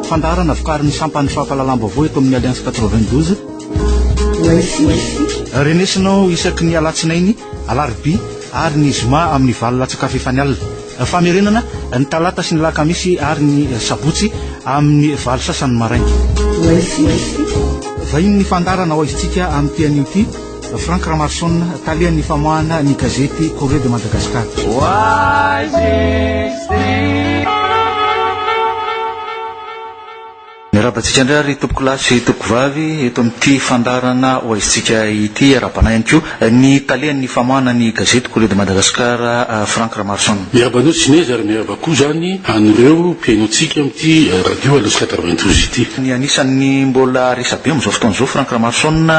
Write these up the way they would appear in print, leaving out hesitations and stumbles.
fandarana vokariny sampany fampahalalam-baovao eto amin'ny Alliance 92 renesinao isaky ny alatsinainy alarobia ary ny zoma amin'ny valo latsaka fefany alina famerenana ny talata sy ny lakamisy ary ny sabotsy amin'ny valo sasany maraina vahiny ny fandarana ho izitsika amin'ny tian'ity Frank Ramarson talian'ny famoahana ny gazety Corée de Madagascar rabatsika indray ary tompoko lasy tompoko vavy eto amin'ity fandarana ho aizitsika ity arabana ihany koa ny talian'ny famoahana ny gazety Corée de Madagascar Frank Ramarson miarabanao tsy nezy ary miaraba koa zany anireo mpiainotsika amin'ity radio Alliance 92 ity ny anisan'ny mbola resabe amin'izao fotoan'izao Frank Ramarson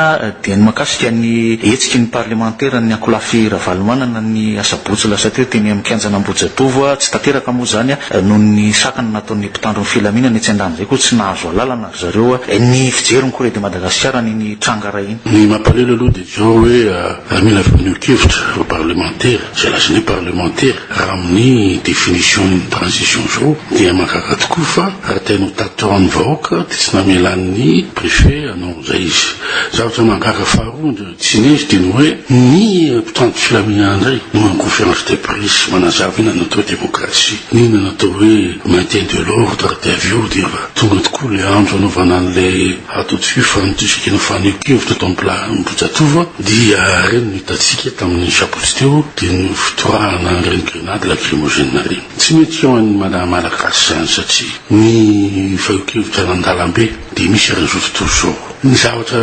dia ny makasika ny hetsiky ny parlementaire ny ankolafy ravalomanana ny asabotsy lasa teo teny amin'ny kianjana Ambojatovo tsy tanteraka moa zany noho ny sakana nataon'ny mpitandro ny filaminana etsy andany zay koa tsy nahazo lalana zareo ny fijeriny Corée de Madagascar ny trangara iny ny mampalelo aloha dia zao hoe mila fanio-kevitra parlementaire zay lazany parlementaire raha amin'ny définition transition zao dia mahagaga tokoa fa raha tianao tatorany vahoaka dia tsy namelan'ny préfet anao zay izy zavatra mahagaga faharoa tsy nezy dia ny hoe ny mpitandro filaminana indray no conférence de presse manazava ina natao démocratie nina natao hoe maintien de l'ordre dia avy eo dia tonga tokoa le andro anaovana an'ilay atao-tsika fanotosika no fanio-kevitra tao Ambojatovo dia reny nitatsika tamin'ny sabotsy teo dia ny fitorahana reny grenade lacrymogène reny tsy mety eo an'ny malagasy zany satria ny fahio-kevitra nandalambe dia misy ran'izao tontolo zao ny zavatra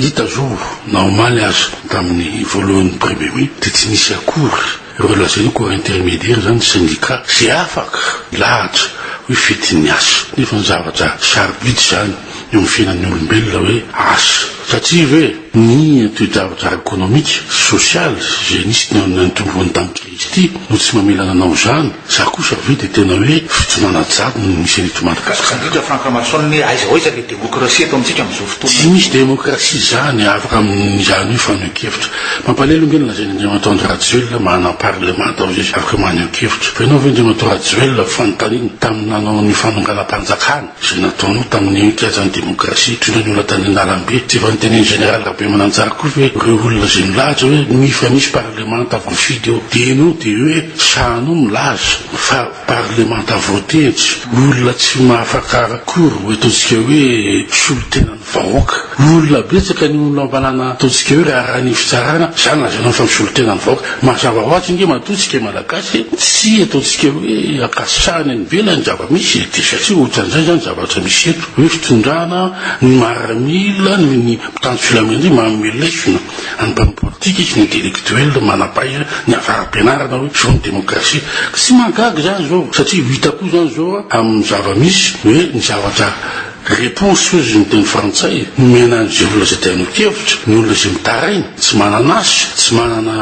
hita zao normaly azy tamin'ny voalohan'ny premier mai dia tsy nisy akory ireo lazany corps intermédiaire zany syndicat zay afaka lahatra hoe fetin'ny asa nefa ny zavatra sarobidy zany eo amin'ny fiainan'ny olombelona hoe asa satria hoe ny toe-javatra économique social zay nisy ny tombony tamin'ny crise ity no tsy mamelana anao zany za kosa ve dia tena hoe fitonana jado no misy an'ito Madagasikara Frank Ramarson aiza hoaiza le démocratie eto amintsika amin'izao fotoana tsy misy démocratie zany afaka amin'izany hoe fanio-kevitra mampalelo ngeny lazany Andriamantoandro Rajoelina mana parlement tao zay afaka manio-kevitra fa ianao ve Andriamantoandro Rajoelina fanontaniana tamin'ny nanao ny fanongana-panjakana zay nataonao tamin'ny kiajany démocratie tondra ny olona tany an-dalambe tsy efa nyteneny général rabe mananjara koa hoe reo olona zay milaza hoe mifa misy parlement voafidy eo dia enao dia hoe sahanao milaza fa parlement voatetsy olona tsy mahafaka kory hoe ataontsika hoe solotenany vahoaka olona betsaka ny olona mbanana ataontsika hoe raha ny fitsarana zany lazanao fa misolotenany vahoaka mazava hoatsy nge matotsika malagasy tsy ataontsika hoe akasahany any velany zava-misy dia satria ohatran'izay zany zavatra misy eto hoe fitondrana ny maramila ny mpitandro filaminana mamelesona any mpano politika izy ny intellectuel manapahira ny afara-pianarana hoe zao ny démocratie tsy mahagaga zany zao satria hitako zany zao amin'ny zava-misy hoe ny zavatra réponse ozy ny teny frantsay menany zay olona zay tianio-kevitra ny olona zay mitaraina tsy manana asy tsy manana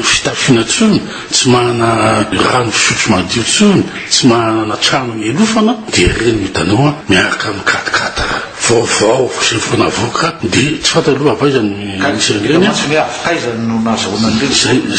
fitafiana tsony tsy manana rano fisotro madio tsony tsy manana trano elofana dia reny mitanao miaraka mikatikata vaovao zay vona voaka dia tsy fantatra aloha avaizany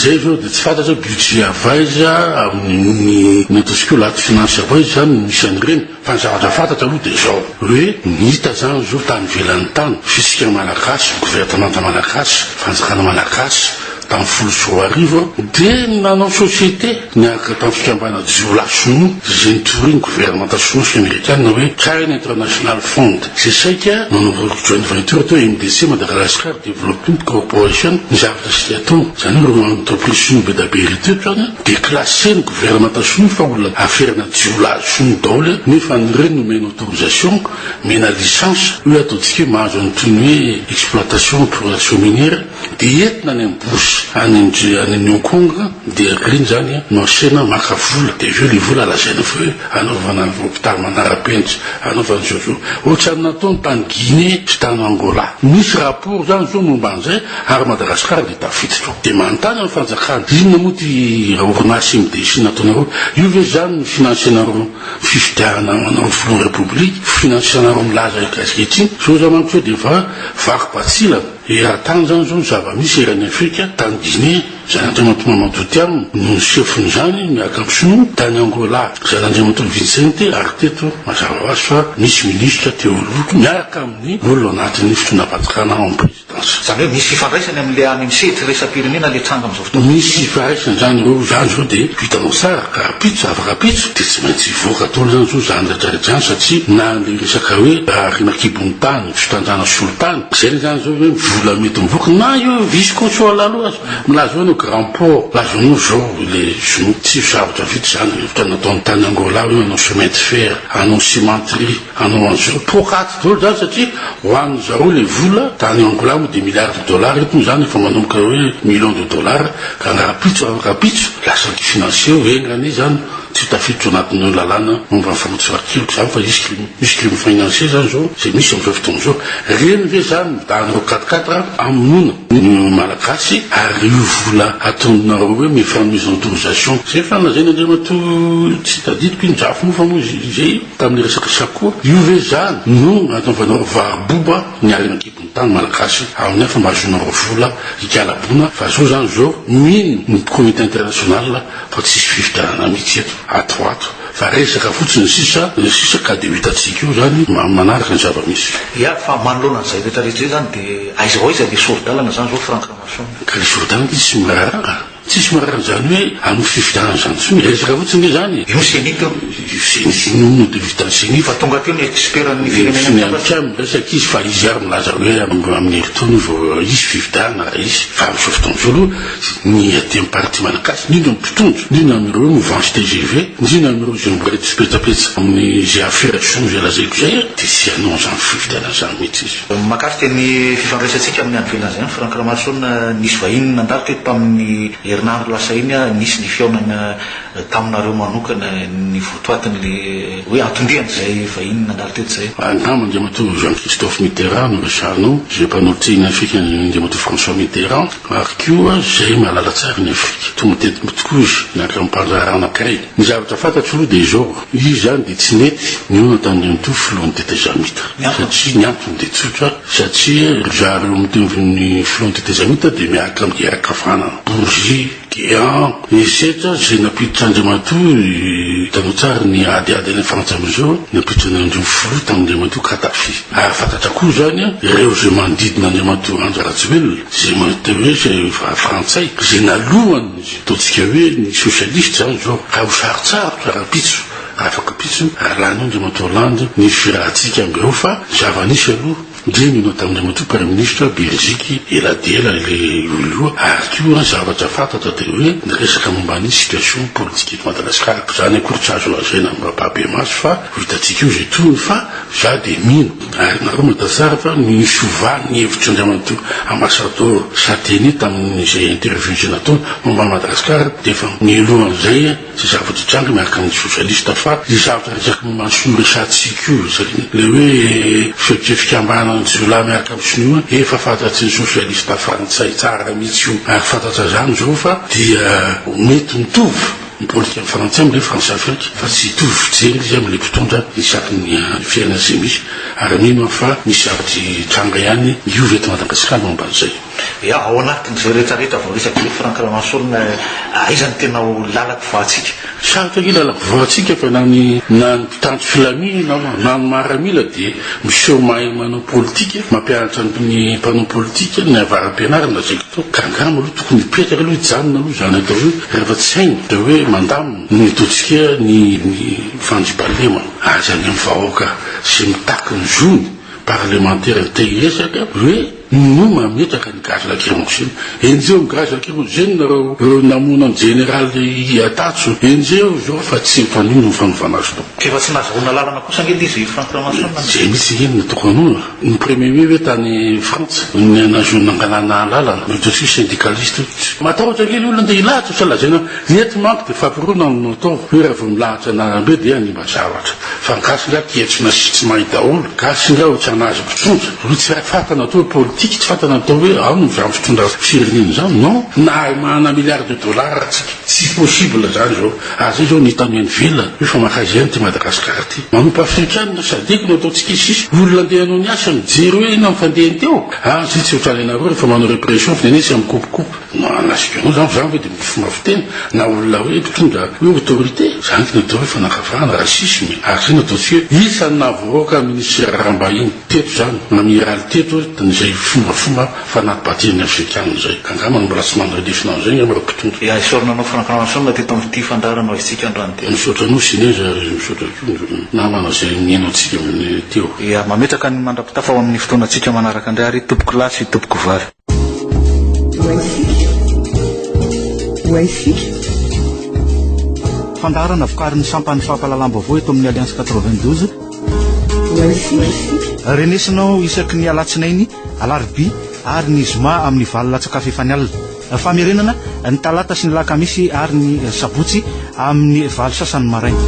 zay zao dia tsy fantatra budget avaiza amin'ny ataontsika laty finansy avaiza zany misy an'ireny fa ny zavatra fantatra aloha dia zao hoe nihita zany zao tany velan'ny tany fisika malagasy gouvernemanta malagasy fanjakana malagasy tamin'ny folo sy roa arivo dia nanao société niaraka tamin'ny fikambana jiola sono zay nitoriny gouvernemanta sono sy américaine hoe China International Fund zay saika nanao joint venture teo MDC Madagascar Development Corporation ny zavatra sy atao zany hoe entreprise sono be daberi teo zany dia classé ny gouvernemanta sono fa olona aferina jiola sono daholo nefa nyreny nomena autorisation mena licence hoe ataontsika mahazo anytoiny hoe exploitation exploration minière dia entina any ambosy any Hong Kong dia reny zany no asena maka vola dia aveo le vola lazaina fa hoe anaovana hôpital manara-penitra anaovana zao ohatrany nataony tany Guinée sy tany Angola misy rapport zany zao momba an'izay ary Madagasikara dia tafiditra dia manontany amin'ny fanjakana inona moa ty orinasy MDC nataonareo io ve zany ny finansianareo fifidiarana anao front république finansianareo milaza ankehitriny so za manko dia fa vaky-batsila raha tany zany zao zava-misy erany Afrika tany Guinée zan'Andriamanitolo Mamadou aminy no sefony zany miaka amin'ny Sinoa tany Angola. Zan'Andriamanitolo Vincente ary teto mazava ho azy fa misy minisitra teo aloha miaraka amin'ny olona anatin'ny fitondram-pahatsakana ao amin'ny présidence. Zany hoe misy fifandraisany amin'le any amin'ny setry resa-pirenena le tranga amin'izao fotoana. Misy fifandraisany zany zao dia hitanao tsara karapitso afakapitso dia tsy maintsy voaka tolo zany zao zany rehetrarehetra zany satria na le resaka hoe renakibon'ny tany fitanjana solotany zay zany zao hoe vola mety mivoaka na io vice consul aloha azy milaza hoe no grand port laza no zao le Sinoa tsy sarotra vita zany efa nataon'ny tany Angola hoe anao chemin de fer anao cimenterie anao an'izao pokaty dolo zany satria hoan'ny zareo le vola tany Angola moa dia milliards de dollars eto zany efa manomboka hoe millions de dollars ka ngarapitso afakapitso lasa financier engrany zany tsy tafiditra anatin'ny lalàna momba ny famotsakiloko zany fa misy crime financier zany zao zay misy amin'izao fotoana zao reny ve zany midanyreo 4-4 amin'nona ny malagasy ary io vola ataonareo hoe mécanisme d'autorisation zay fa nazay Andriamanitolo tsy tadidiko iny jafo moa fa moa zay tamin'ny resaka sakoa io ve zany no ataovanareo vahaboba ny arenakibon'ny tany malagasy amin'ny efa mahazonareo vola hikalabona fa zao zany zao mino ny comité international fa tsisy fifidianana mihitsy eto atoato fa resaka fotsiny sisa ka dia hitatsika io zany manaraka ny zava-misy. Ia fa manoloana an'izay rehetrarehetra zany dia aiza ho aiza le soro-dalana zany zao Franck Ramanson. Ka le soro-dalana tsy mararaka tsisy mararaka zany hoe amin'ny fifidianana zany tsy resaka fotsiny zany io senito sinono de vitany seni fa tonga teo ny expertny firenena resaka izy fa izy ary milaza hoe amin'ny heritony vao izy fifidiana izy fa amin'izao fotoana zao aloha ny aty amin'ny parti malagasy indrindra mipitondro indrindra amin'ireo mouvance TGV indrindra amin'ireo zay miborety sipetsapetsa amin'ny zay affairation zay lazaiko zay dia tsy anao zany fifidiana zany mihitsy izy. Makasika ny fifandraisantsika amin'ny any velany zany Franck Ramanson nisy vahiny nandalo teto tamin'ny herinandro lasa iny nisy ny fiaonana taminareo manokana ny votoatin'le hoe antondriany zay vahiny nandalo teto zay. Angamba Andriamanitolo Jean-Christophe Mitterrand no resanao zay mpanolotsina Afrika Andriamanitolo François Mitterrand ary koa zay mahalala tsara ny Afrika tonga teto tokoa izy miaraka amin'ny mpanjara anankiray ny zavatra fantatro aloha dia izao izy zany dia tsy nety niona tandriamanitolo filohan'ny tete zamita satria ny antony dia tsotra satria zareo miteviny filohan'ny tete zamita dia miaraka amin'ny guerre kafanana Bourgie Guéant esetra zay napiditra Andriamanitolo hitanao tsara ny adiady any Frantsa amin'izao napiditra andreo filo tamin'Andriamanitolo Kadafi ary fantatra koa zany ireo zay manodidina Andriamanitolo Andry Rajoelina zay mahita hoe zay frantsay zay nalohany ataontsika hoe ny socialiste zany zao raha ho sarotsaro karapitso afaka pitso ary lany Andriamanitolo Hollande ny firahantsika ambeo fa zava-nisy aloha ndre nino tamin'Andriamanitolo Premier Ministre Belgique eladela le oloa ary koa zavatra fantatra dia hoe ny resaka momba ny situation politique eto Madagasikara zany akory tsy azo lazaina amin'ny pabe maso fa hitatsika io zay tony fa za dia mino ary nareo mahita tsara fa ny sovany ny hevitry Andriamanitolo ambassadeur Sateny tamin'izay interview zay nataony momba Madagasikara dia fa ny alohan'izay tsy zavatra tranga miaraka amin'ny socialiste fa ny zavatra resaka momba ny sinoa resantsika io le hoe fifikambana Zola miaraka amin'ny Sinoa efa fantatsy ny socialiste frantsay tsara mihitsy io ary fantatra zany zao fa dia mety mitovy ny politika frantsay amin'ilay France Afrique fa tsy hitovy fijery izy amin'ilay mpitondra isaky ny fiainana zay misy ary mino fa misy zavatra tranga ihany io eto Madagasikara momba an'izay. Ia ao anatin'izay rehetrarehetra vao resaky Franck Ramanson aizany tena ho lalako voatsika sarotra ny lalako voatsika fa na ny mpitandro filami na ny maramila dia miseho mahay manao politika mampianatra ny mpanao politika ny avaram-pianarana zay to ka angamba aloha tokony mipetraka aloha hijanona aloha zany atao hoe rehefa tsy hainy dia hoe mandamina ny ataontsika ny fandribalema azy any amin'ny vahoaka sy mitaky ny zony parlementaire te hiresaka hoe no mametraka ny gaz lacrymogène enjeo ny gaz lacrymogène nareo namona ny généraly atatso enjeo zao fa tsy mifanino ny fanovana azy to efa tsy nazahoana lalana kosa angely izy Franck Ramanson zay mitsy ngeny natokanoa ny premier hoe tany Frantsa ny nazona nangalana lalana metotsy syndicaliste matahotra ngely olona nde hilahatra sa lazaina nety manko dia fampirona no atao hoe raha vao milahatra anarambe dia anymba zavatra fa gasy nga kietsona sy tsy mahita olo gasy nga ho tsy anazy mpitondra ro tsy raha fatana atao politique politika tsy fatana atao hoe ao ny fitondra firenena zany non na mahana milliard de dollars tsika tsy possible zany zao azy zao nitanoeny velona hoe fa makazany ty Madagasikara ty manompo afrikanina sadeky no ataotsika sisy olona andehanao ny asa mijery hoe ina mifandehany teo zay tsy ohatranareo rehefa manao répression finenesy amin'ny kopokopo no anasika anao zany zany hoe de fomba fiteny na olona hoe mpitondra hoe autorité zany ty natao hoe fanakavahana rasisme ary zay nataotsika hoe isany navoaka ministre Rambahiny teto zany amiral teto zay fomba fanapahateny afrikanina zay kangama mbola tsy mandrelefina zay mbola mpitondra isorananao Franck teto amin'ity fandarana isika androany teo misaotranao sineza misaotra na manao zay niainaotsika amin'ny teo mametraka ny mandrapitafa ao amin'ny fotoanantsika manaraka indray ary tompoko lasy tompoko vary fandarana vokarin'ny sampany fampahalalam-baovao eto amin'ny Alliance 92 renesinao isaky ny alatsinainy alarobia ary ny zoma amin'ny valo latsaka fefany alina famerenana ny talata sy ny lakamisy ary ny sabotsy amin'ny valo sasany maraina